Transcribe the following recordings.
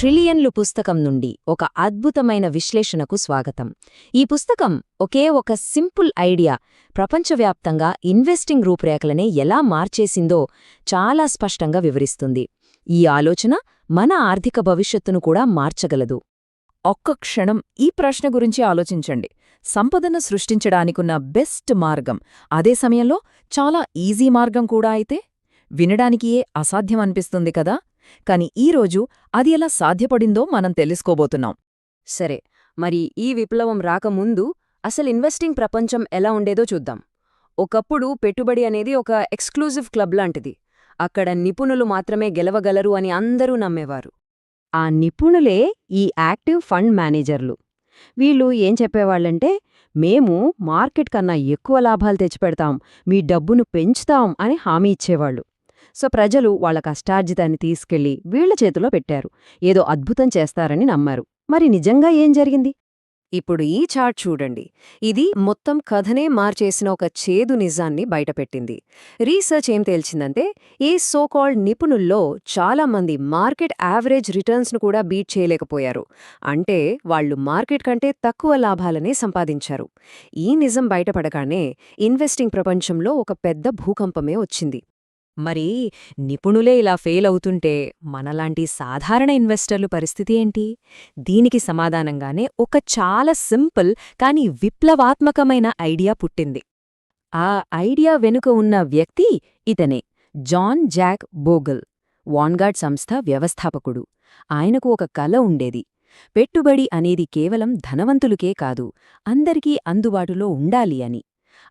ట్రిలియన్లు పుస్తకం నుండి ఒక అద్భుతమైన విశ్లేషణకు స్వాగతం. ఈ పుస్తకం ఒకే ఒక సింపుల్ ఐడియా ప్రపంచవ్యాప్తంగా ఇన్వెస్టింగ్ రూపురేఖలనే ఎలా మార్చేసిందో చాలా స్పష్టంగా వివరిస్తుంది. ఈ ఆలోచన మన ఆర్థిక భవిష్యత్తును కూడా మార్చగలదు. ఒక్క క్షణం ఈ ప్రశ్న గురించి ఆలోచించండి. సంపదను సృష్టించడానికున్న బెస్ట్ మార్గం, అదే సమయంలో చాలా ఈజీ మార్గం కూడా అయితే? వినడానికియే అసాధ్యమనిపిస్తుంది కదా? కాని ఈరోజు అది ఎలా సాధ్యపడిందో మనం తెలుసుకోబోతున్నాం. సరే, మరి ఈ విప్లవం రాకముందు అసలు ఇన్వెస్టింగ్ ప్రపంచం ఎలా ఉండేదో చూద్దాం. ఒకప్పుడు పెట్టుబడి అనేది ఒక ఎక్స్క్లూజివ్ క్లబ్ లాంటిది. అక్కడ నిపుణులు మాత్రమే గెలవగలరు అని అందరూ నమ్మేవారు. ఆ నిపుణులే ఈ యాక్టివ్ ఫండ్ మేనేజర్లు. వీళ్ళు ఏం చెప్పేవాళ్లంటే, మేము మార్కెట్ కన్నా ఎక్కువ లాభాలు తెచ్చిపెడతాం, మీ డబ్బును పెంచుతాం అని హామీ ఇచ్చేవాళ్లు. సో ప్రజలు వాళ్ల కష్టార్జితాన్ని తీసుకెళ్లి వీళ్ల చేతిలో పెట్టారు. ఏదో అద్భుతం చేస్తారని నమ్మారు. మరి నిజంగా ఏం జరిగింది? ఇప్పుడు ఈ చార్ట్ చూడండి. ఇది మొత్తం కథనే మార్చేసిన ఒక చేదు నిజాన్ని బయటపెట్టింది. రీసెర్చ్ ఏం తేల్చిందంటే, ఈ సోకాల్డ్ నిపుణుల్లో చాలామంది మార్కెట్ యావరేజ్ రిటర్న్స్ను కూడా బీట్ చేయలేకపోయారు. అంటే వాళ్లు మార్కెట్ కంటే తక్కువ లాభాలనే సంపాదించారు. ఈ నిజం బయటపడగానే ఇన్వెస్టింగ్ ప్రపంచంలో ఒక పెద్ద భూకంపమే వచ్చింది. మరి నిపుణులే ఇలా ఫెయిల్ అవుతుంటే మనలాంటి సాధారణ ఇన్వెస్టర్లు పరిస్థితి ఏంటి? దీనికి సమాధానంగానే ఒక చాలా సింపుల్ కానీ విప్లవాత్మకమైన ఐడియా పుట్టింది. ఆ ఐడియా వెనుక ఉన్న వ్యక్తి ఇతనే, జాన్ జాక్ బోగల్, వాన్గార్డ్ సంస్థ వ్యవస్థాపకుడు. ఆయనకు ఒక కల ఉండేది. పెట్టుబడి అనేది కేవలం ధనవంతులకే కాదు, అందరికీ అందుబాటులో ఉండాలి అని.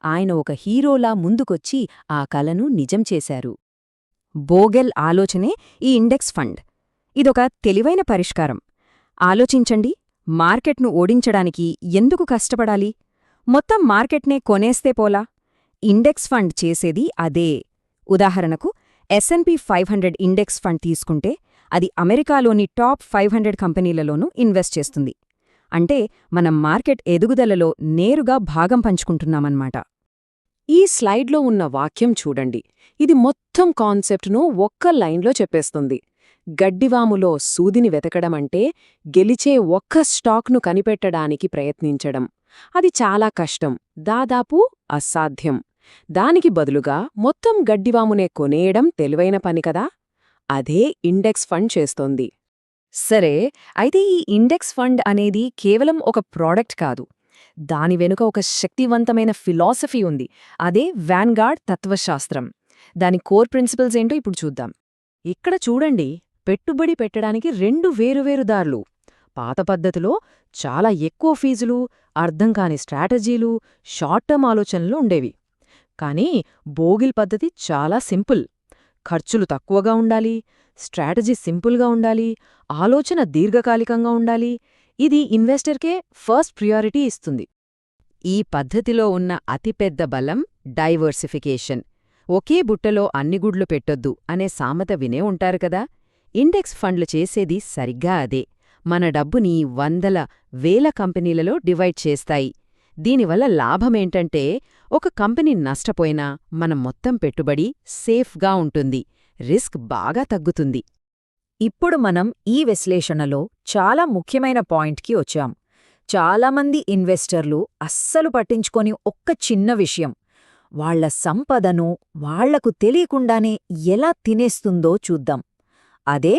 ఆయన ఒక హీరోలా ముందుకొచ్చి ఆ కలను నిజం చేశారు. బోగెల్ ఆలోచనే ఈ ఇండెక్స్ ఫండ్. ఇదొక తెలివైన పరిష్కారం. ఆలోచించండి, మార్కెట్ను ఓడించడానికి ఎందుకు కష్టపడాలి? మొత్తం మార్కెట్నే కొనేస్తే పోలా? ఇండెక్స్ ఫండ్ చేసేది అదే. ఉదాహరణకు S&P 500 ఇండెక్స్ ఫండ్ తీసుకుంటే అది అమెరికాలోని టాప్ 500 కంపెనీలలోనూ ఇన్వెస్ట్ చేస్తుంది. అంటే మనం మార్కెట్ ఎదుగుదలలో నేరుగా భాగం పంచుకుంటున్నామన్నమాట. ఈ స్లైడ్లో ఉన్న వాక్యం చూడండి. ఇది మొత్తం కాన్సెప్ట్ను ఒక్క లైన్లో చెప్పేస్తుంది. గడ్డివాములో సూదిని వెతకడమంటే గెలిచే ఒక్క స్టాక్ను కనిపెట్టడానికి ప్రయత్నించడం. అది చాలా కష్టం, దాదాపు అసాధ్యం. దానికి బదులుగా మొత్తం గడ్డివామునే కొనేయడం తెలివైన పని కదా? అదే ఇండెక్స్ ఫండ్ చేస్తోంది. సరే, అయితే ఈ ఇండెక్స్ ఫండ్ అనేది కేవలం ఒక ప్రోడక్ట్ కాదు. దాని వెనుక ఒక శక్తివంతమైన ఫిలాసఫీ ఉంది. అదే వాన్గార్డ్ తత్వశాస్త్రం. దాని కోర్ ప్రిన్సిపల్స్ ఏంటో ఇప్పుడు చూద్దాం. ఇక్కడ చూడండి, పెట్టుబడి పెట్టడానికి 2 వేరువేరు దారులు. పాత పద్ధతిలో చాలా ఎక్కువ ఫీజులు, అర్థంకాని స్ట్రాటజీలు, షార్ట్ టర్మ్ ఆలోచనలు ఉండేవి. కానీ బోగిల్ పద్ధతి చాలా సింపుల్. ఖర్చులు తక్కువగా ఉండాలి, స్ట్రాటజీ సింపుల్గా ఉండాలి, ఆలోచన దీర్ఘకాలికంగా ఉండాలి. ఇది ఇన్వెస్టర్కే ఫస్ట్ ప్రియారిటీ ఇస్తుంది. ఈ పద్ధతిలో ఉన్న అతిపెద్ద బలం డైవర్సిఫికేషన్. ఒకే బుట్టలో అన్ని గుడ్లు పెట్టొద్దు అనే సామెత వినే ఉంటారు కదా? ఇండెక్స్ ఫండ్లు చేసేది సరిగ్గా అదే. మన డబ్బుని వందల, వేల కంపెనీలలో డివైడ్ చేస్తాయి. దీనివల్ల లాభమేంటంటే, ఒక కంపెనీ నష్టపోయినా మన మొత్తం పెట్టుబడి సేఫ్గా ఉంటుంది, రిస్క్ బాగా తగ్గుతుంది. ఇప్పుడు మనం ఈ విశ్లేషణలో చాలా ముఖ్యమైన పాయింట్కి వచ్చాం. చాలామంది ఇన్వెస్టర్లు అస్సలు పట్టించుకొని ఒక్క చిన్న విషయం, వాళ్ల సంపదను వాళ్లకు తెలియకుండానే ఎలా తినేస్తుందో చూద్దాం. అదే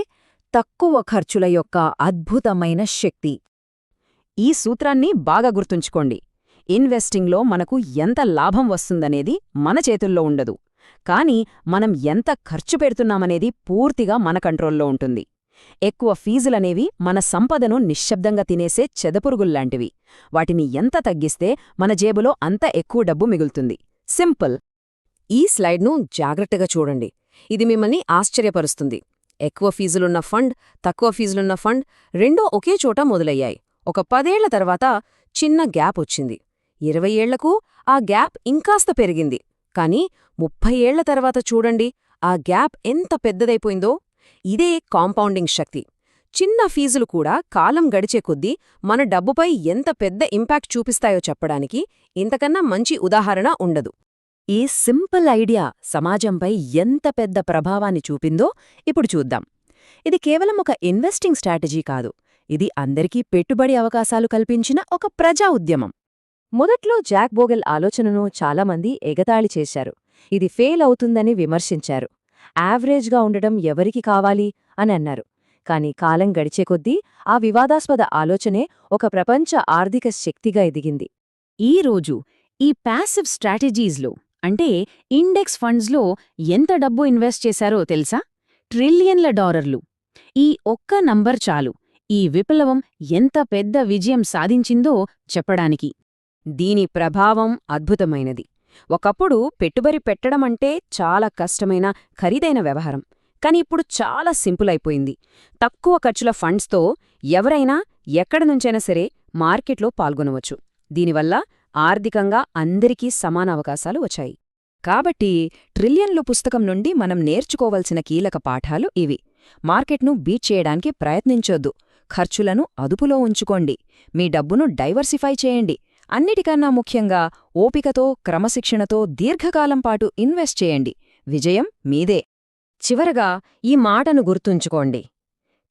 తక్కువ ఖర్చుల యొక్క అద్భుతమైన శక్తి. ఈ సూత్రాన్ని బాగా గుర్తుంచుకోండి. ఇన్వెస్టింగ్లో మనకు ఎంత లాభం వస్తుందనేది మన చేతుల్లో ఉండదు, కానీ మనం ఎంత ఖర్చు పెడుతున్నామనేది పూర్తిగా మన కంట్రోల్లో ఉంటుంది. ఎక్కువ ఫీజులనేవి మన సంపదను నిశ్శబ్దంగా తినేసే చెదపురుగుల్లాంటివి. వాటిని ఎంత తగ్గిస్తే మన జేబులో అంత ఎక్కువ డబ్బు మిగులుతుంది. సింపుల్. ఈ స్లైడ్ను జాగ్రత్తగా చూడండి. ఇది మిమ్మల్ని ఆశ్చర్యపరుస్తుంది. ఎక్కువ ఫీజులున్న ఫండ్, తక్కువ ఫీజులున్న ఫండ్ రెండూ ఒకే చోట మొదలయ్యాయి. ఒక 10 ఏళ్ల తర్వాత చిన్న గ్యాప్ వచ్చింది. 20 ఏళ్లకు ఆ గ్యాప్ ఇంకాస్త పెరిగింది. కానీ 30 ఏళ్ల తర్వాత చూడండి, ఆ గ్యాప్ ఎంత పెద్దదైపోయిందో. ఇదే కాంపౌండింగ్ శక్తి. చిన్న ఫీజులు కూడా కాలం గడిచే కొద్దీ మన డబ్బుపై ఎంత పెద్ద ఇంపాక్ట్ చూపిస్తాయో చెప్పడానికి ఇంతకన్నా మంచి ఉదాహరణ ఉండదు. ఈ సింపుల్ ఐడియా సమాజంపై ఎంత పెద్ద ప్రభావాన్ని చూపిందో ఇప్పుడు చూద్దాం. ఇది కేవలం ఒక ఇన్వెస్టింగ్ స్ట్రాటజీ కాదు, ఇది అందరికీ పెట్టుబడి అవకాశాలు కల్పించిన ఒక ప్రజా ఉద్యమం. మొదట్లో జాక్ బోగెల్ ఆలోచనను చాలామంది ఎగతాళి చేశారు. ఇది ఫెయిల్ అవుతుందని విమర్శించారు. యావరేజ్గా ఉండడం ఎవరికి కావాలి అని అన్నారు. కాని కాలం గడిచే కొద్దీ ఆ వివాదాస్పద ఆలోచనే ఒక ప్రపంచ ఆర్థిక శక్తిగా ఎదిగింది. ఈరోజు ఈ ప్యాసివ్ స్ట్రాటజీస్లో అంటే ఇండెక్స్ ఫండ్స్లో ఎంత డబ్బు ఇన్వెస్ట్ చేశారో తెలుసా? ట్రిలియన్ల డాలర్లు. ఈ ఒక్క నంబర్ చాలు ఈ విప్లవం ఎంత పెద్ద విజయం సాధించిందో చెప్పడానికి. దీని ప్రభావం అద్భుతమైనది. ఒకప్పుడు పెట్టుబడి పెట్టడమంటే చాలా కష్టమైన, ఖరీదైన వ్యవహారం. కాని ఇప్పుడు చాలా సింపుల్ అయిపోయింది. తక్కువ ఖర్చుల ఫండ్స్తో ఎవరైనా ఎక్కడి నుంచైనా సరే మార్కెట్లో పాల్గొనవచ్చు. దీనివల్ల ఆర్థికంగా అందరికీ సమాన అవకాశాలు వచ్చాయి. కాబట్టి ట్రిలియన్లు పుస్తకం నుండి మనం నేర్చుకోవలసిన కీలక పాఠాలు ఇవి. మార్కెట్ను బీట్ చేయడానికి ప్రయత్నించొద్దు. ఖర్చులను అదుపులో ఉంచుకోండి. మీ డబ్బును డైవర్సిఫై చేయండి. అన్నిటికన్నా ముఖ్యంగా ఓపికతో, క్రమశిక్షణతో దీర్ఘకాలం పాటు ఇన్వెస్ట్ చేయండి. విజయం మీదే. చివరగా ఈ మాటను గుర్తుంచుకోండి.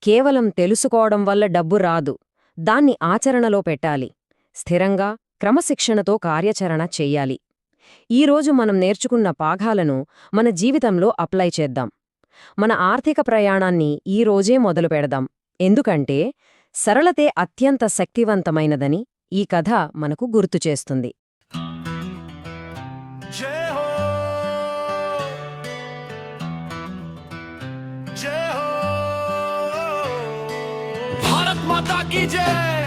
కేవలం తెలుసుకోవడం వల్ల డబ్బు రాదు. దాన్ని ఆచరణలో పెట్టాలి. స్థిరంగా, క్రమశిక్షణతో కార్యాచరణ చెయ్యాలి. ఈరోజు మనం నేర్చుకున్న పాఠాలను మన జీవితంలో అప్లై చేద్దాం. మన ఆర్థిక ప్రయాణాన్ని ఈరోజే మొదలు పెడదాం. ఎందుకంటే సరళతే అత్యంత శక్తివంతమైనదని ఈ కథ మనకు గుర్తుచేస్తుంది. जय हो जय हो भारत माता की जय।